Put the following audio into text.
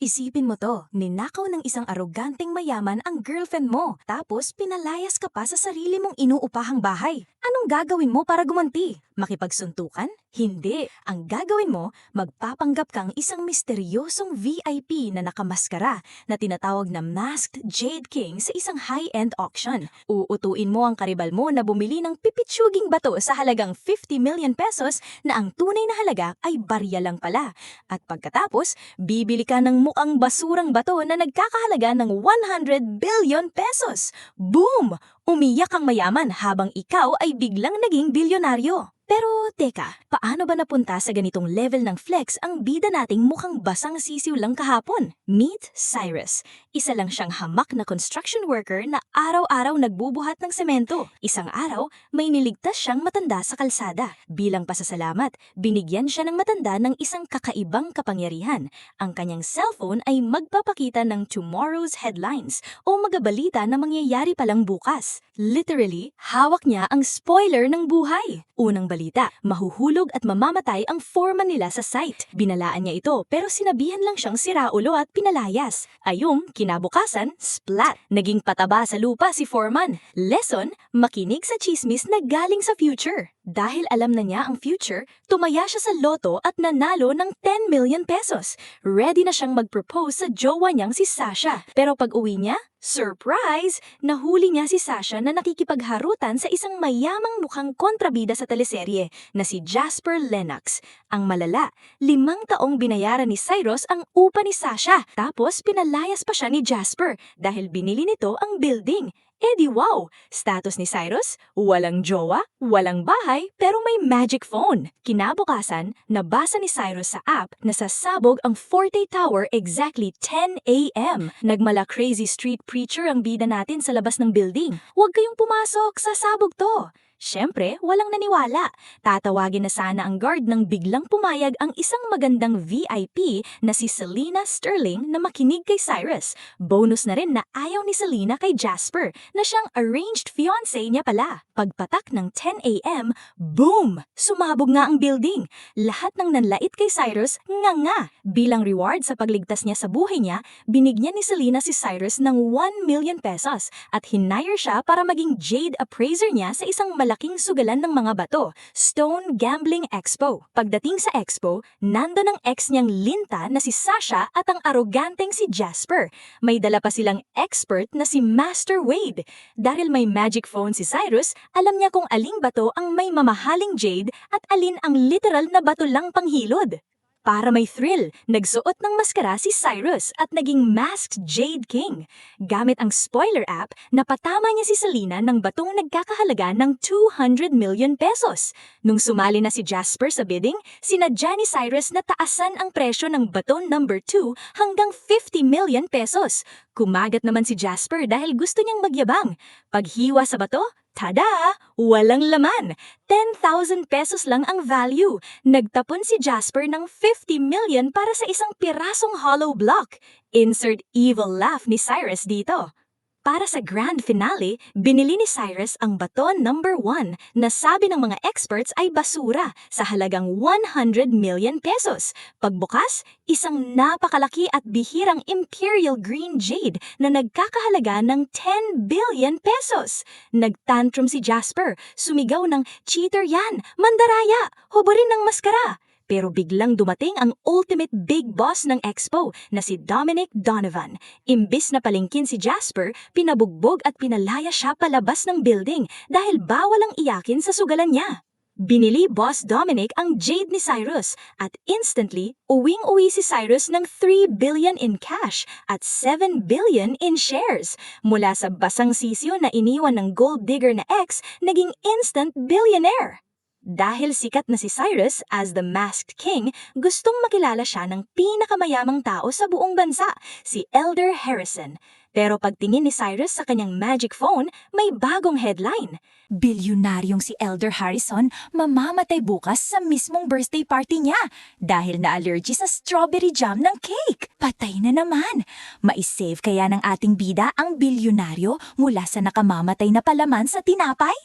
Isipin mo to, ninakaw ng isang aroganteng mayaman ang girlfriend mo, tapos pinalayas ka pa sa sarili mong inuupahang bahay. Anong gagawin mo para gumanti? Makipagsuntukan? Hindi. Ang gagawin mo, magpapanggap kang isang misteryosong VIP na nakamaskara na tinatawag na Masked Jade King sa isang high-end auction. Uutuin mo ang karibal mo na bumili ng pipitsuging bato sa halagang 50 million pesos na ang tunay na halaga ay barya lang pala. At pagkatapos, bibili ka ng mukhang basurang bato na nagkakahalaga ng 100 billion pesos. Boom! Umiyak ang mayaman habang ikaw ay biglang naging bilyonaryo. Pero teka, paano ba napunta sa ganitong level ng flex ang bida nating mukhang basang sisiw lang kahapon? Meet Cyrus. Isa lang siyang hamak na construction worker na araw-araw nagbubuhat ng semento. Isang araw, may niligtas siyang matanda sa kalsada. Bilang pasasalamat, binigyan siya ng matanda ng isang kakaibang kapangyarihan. Ang kanyang cellphone ay magpapakita ng tomorrow's headlines o magabalita na mangyayari palang bukas. Literally, hawak niya ang spoiler ng buhay. Unang balita, mahuhulog at mamamatay ang foreman nila sa site. Binalaan niya ito pero sinabihan lang siyang siraulo at pinalayas. Ayong, kinabukasan, splat! Naging pataba sa lupa si foreman. Lesson, makinig sa chismis na galing sa future. Dahil alam na niya ang future, tumaya siya sa loto at nanalo ng 10 million pesos. Ready na siyang mag-propose sa jowa niyang si Sasha. Pero pag uwi niya, surprise! Nahuli niya si Sasha na nakikipagharutan sa isang mayamang mukhang kontrabida sa teleserye na si Jasper Lennox. Ang malala, 5 taong binayaran ni Cyrus ang upa ni Sasha. Tapos pinalayas pa siya ni Jasper dahil binili nito ang building. Eh di wow! Status ni Cyrus, walang jowa, walang bahay, pero may magic phone. Kinabukasan, nabasa ni Cyrus sa app na sasabog ang Forte Tower exactly 10 a.m. Nagmala crazy street preacher ang bida natin sa labas ng building. Huwag kayong pumasok, sasabog to! Siyempre, walang naniwala. Tatawagin na sana ang guard nang biglang pumayag ang isang magandang VIP na si Selena Sterling na makinig kay Cyrus. Bonus na rin na ayaw ni Selena kay Jasper na siyang arranged fiancé niya pala. Pagpatak ng 10 a.m., boom! Sumabog nga ang building. Lahat ng nanlait kay Cyrus, nga. Bilang reward sa pagligtas niya sa buhay niya, binigyan ni Selena si Cyrus ng 1 million pesos at hinire siya para maging jade appraiser niya sa isang malaking sugalan ng mga bato, Stone Gambling Expo. Pagdating sa expo, nandun ang ex niyang Linta na si Sasha at ang aroganteng si Jasper. May dala pa silang expert na si Master Wade. Dahil may magic phone si Cyrus, alam niya kung aling bato ang may mamahaling jade at alin ang literal na bato lang panghilod. Para may thrill, nagsuot ng maskara si Cyrus at naging Masked Jade King. Gamit ang spoiler app, napatama niya si Selena ng batong nagkakahalaga ng 200 million pesos. Nung sumali na si Jasper sa bidding, sinadya ni Cyrus na taasan ang presyo ng bato number 2 hanggang 50 million pesos. Kumagat naman si Jasper dahil gusto niyang magyabang. Paghiwa sa bato, tada! Walang laman! 10,000 pesos lang ang value. Nagtapon si Jasper ng 50 million para sa isang pirasong hollow block. Insert evil laugh ni Cyrus dito. Para sa grand finale, binili ni Cyrus ang bato number 1 na sabi ng mga experts ay basura sa halagang 100 million pesos. Pagbukas, isang napakalaki at bihirang imperial green jade na nagkakahalaga ng 10 billion pesos. Nagtantrum si Jasper, sumigaw ng cheater yan, mandaraya, hubarin ng maskara. Pero biglang dumating ang ultimate big boss ng expo na si Dominic Donovan. Imbis na palingkin si Jasper, pinabugbog at pinalaya siya palabas ng building dahil bawal ang iyakin sa sugalan niya. Binili Boss Dominic ang jade ni Cyrus at instantly, uwing-uwi si Cyrus ng 3 billion in cash at 7 billion in shares. Mula sa basang sisyo na iniwan ng gold digger na ex, naging instant billionaire. Dahil sikat na si Cyrus as the Masked King, gustong makilala siya ng pinakamayamang tao sa buong bansa, si Elder Harrison. Pero pagtingin ni Cyrus sa kanyang magic phone, may bagong headline. Bilyonaryong si Elder Harrison mamamatay bukas sa mismong birthday party niya dahil na-allergy sa strawberry jam ng cake. Patay na naman. Maisave kaya ng ating bida ang bilyonaryo mula sa nakamamatay na palaman sa tinapay?